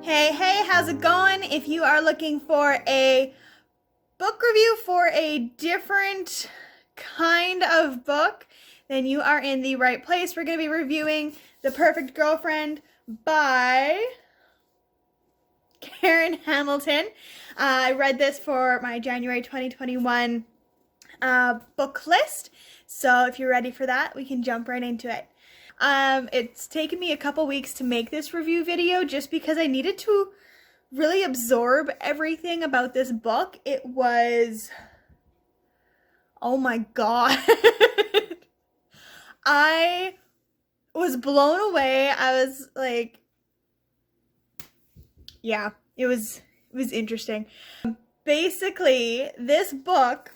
Hey, how's it going? If you are looking for a book review for a different kind of book, then you are in the right place. We're going to be reviewing The Perfect Girlfriend by Karen Hamilton. I read this for my January 2021 book list. So if you're ready for that, we can jump right into it. It's taken me a couple weeks to make this review video just because I needed to really absorb everything about this book. It was, oh my god. I was blown away. I was like, yeah, it was interesting. Basically, this book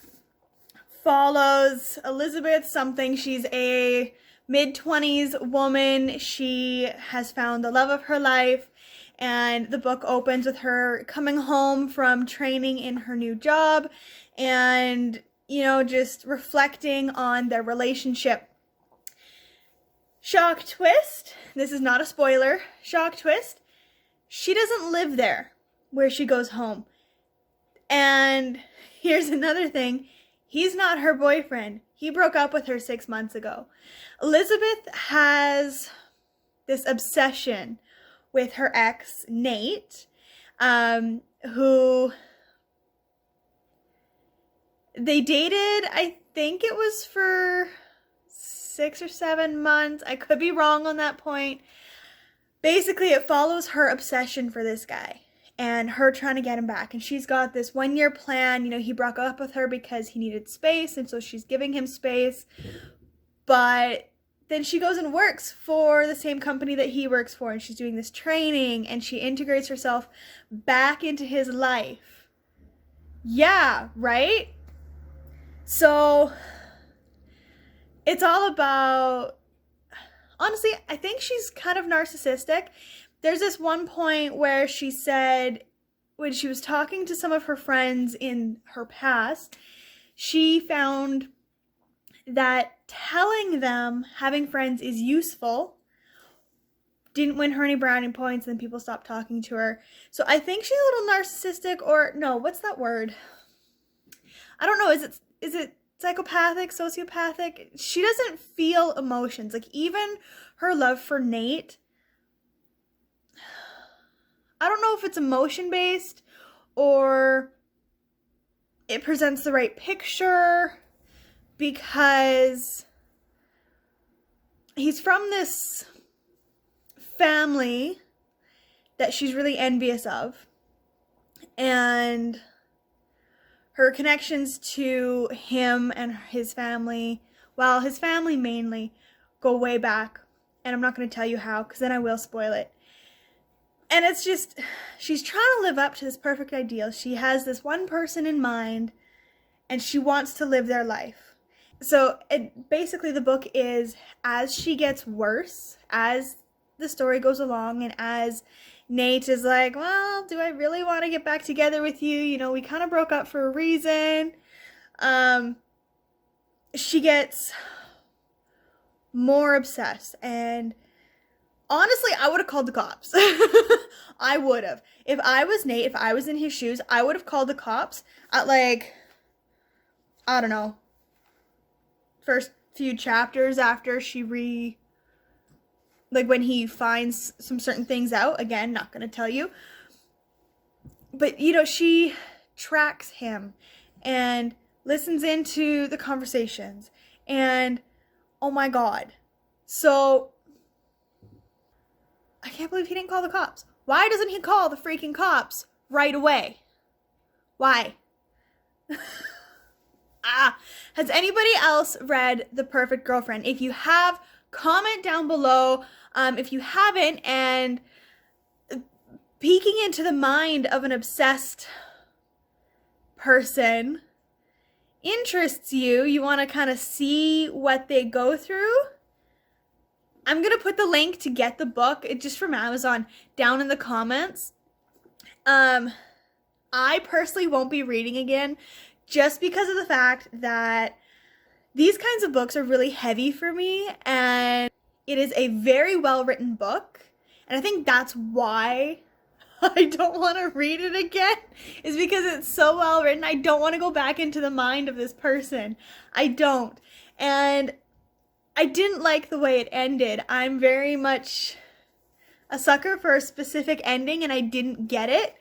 follows Elizabeth something. She's a mid-20s woman. She has found the love of her life, and the book opens with her coming home from training in her new job and, you know, just reflecting on their relationship. Shock twist, this is not a spoiler, shock twist, she doesn't live there where she goes home. And here's another thing, he's not her boyfriend. He broke up with her 6 months ago. Elizabeth has this obsession with her ex, Nate, who they dated, I think it was for 6 or 7 months. I could be wrong on that point. Basically, it follows her obsession for this guy and her trying to get him back. And she's got this 1-year plan. You know, he broke up with her because he needed space, and so she's giving him space. But then she goes and works for the same company that he works for, and she's doing this training, and she integrates herself back into his life. Yeah, right? So it's all about, honestly, I think she's kind of narcissistic. There's this one point where she said, when she was talking to some of her friends in her past, she found that telling them having friends is useful didn't win her any brownie points, and then people stopped talking to her. So I think she's a little narcissistic, or no, what's that word? I don't know, is it psychopathic, sociopathic? She doesn't feel emotions. Like, even her love for Nate, I don't know if it's emotion-based or it presents the right picture, because he's from this family that she's really envious of, and her connections to him and his family, well, his family mainly, go way back, and I'm not going to tell you how, because then I will spoil it. And it's just, she's trying to live up to this perfect ideal. She has this one person in mind, and she wants to live their life. So basically the book is, as she gets worse, as the story goes along, and as Nate is like, well, do I really want to get back together with you? You know, we kind of broke up for a reason. She gets more obsessed, and honestly, I would have called the cops. I would have. If I was Nate, if I was in his shoes, I would have called the cops at, like, I don't know, first few chapters after she like, when he finds some certain things out. Again, not going to tell you. But, you know, she tracks him and listens into the conversations. And, oh my god. So, I can't believe he didn't call the cops. Why doesn't he call the freaking cops right away? Why? Has anybody else read The Perfect Girlfriend? If you have, comment down below. If you haven't, and peeking into the mind of an obsessed person interests you, you want to kind of see what they go through, I'm going to put the link to get the book, just from Amazon, down in the comments. I personally won't be reading again, just because of the fact that these kinds of books are really heavy for me, and it is a very well written book, and I think that's why I don't want to read it again is because it's so well written. I don't want to go back into the mind of this person. I don't. And I didn't like the way it ended. I'm very much a sucker for a specific ending, and I didn't get it.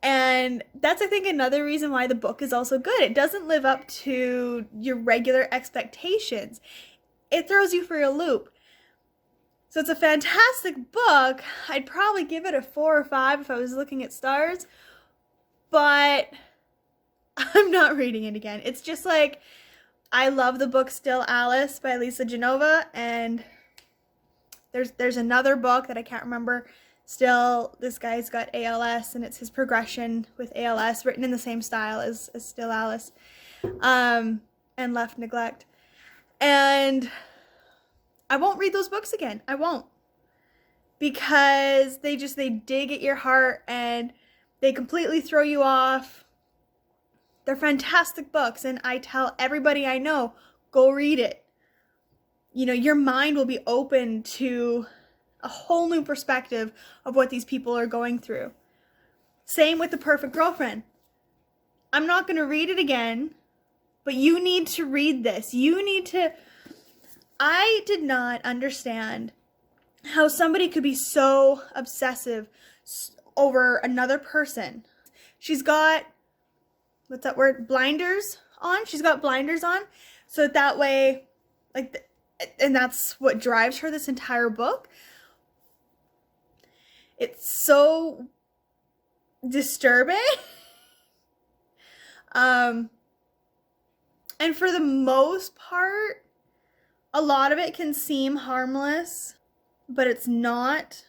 And that's, I think, another reason why the book is also good. It doesn't live up to your regular expectations. It throws you for a loop. So it's a fantastic book. I'd probably give it a 4 or 5 if I was looking at stars, but I'm not reading it again. It's just like, I love the book Still Alice by Lisa Genova, and there's another book that I can't remember. Still, this guy's got ALS, and it's his progression with ALS, written in the same style as Still Alice, and Left Neglect. And I won't read those books again. I won't. Because they dig at your heart, and they completely throw you off. They're fantastic books, and I tell everybody I know, go read it. You know, your mind will be open to a whole new perspective of what these people are going through. Same with The Perfect Girlfriend. I'm not going to read it again, but you need to read this. You need to... I did not understand how somebody could be so obsessive over another person. She's got, what's that word? Blinders on. She's got blinders on. So that way, like, and that's what drives her this entire book. It's so disturbing. And for the most part, a lot of it can seem harmless, but it's not.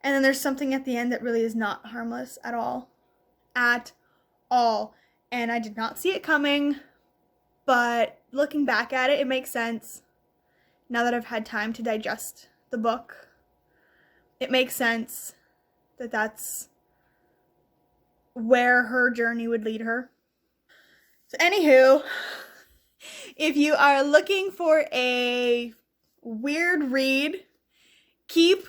And then there's something at the end that really is not harmless at all. At all. And I did not see it coming, but looking back at it, it makes sense. Now that I've had time to digest the book, it makes sense that that's where her journey would lead her. So anywho, if you are looking for a weird read, keep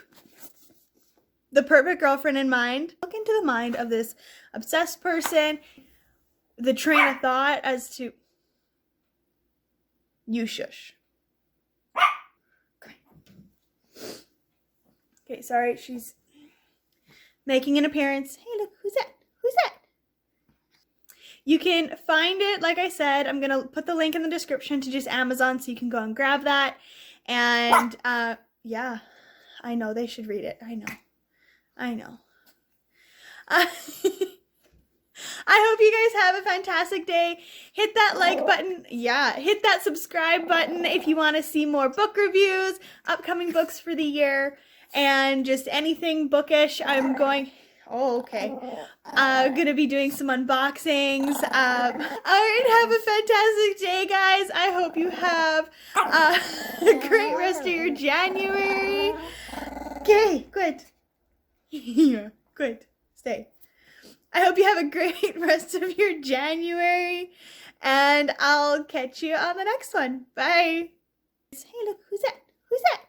The Perfect Girlfriend in mind. Look into the mind of this obsessed person, the train of thought as to... You shush. Okay, sorry, she's making an appearance. Hey, look, who's that? Who's that? You can find it, like I said, I'm going to put the link in the description to just Amazon so you can go and grab that. And, yeah, I know, they should read it. I know. I hope you guys have a fantastic day. Hit that like button. Yeah, hit that subscribe button if you want to see more book reviews, upcoming books for the year, and just anything bookish. I'm going... Oh, okay. I'm going to be doing some unboxings. Alright, have a fantastic day, guys. I hope you have a great rest of your January. Okay, good. Yeah, good. Stay. I hope you have a great rest of your January, and I'll catch you on the next one. Bye. Hey, look, who's that? Who's that?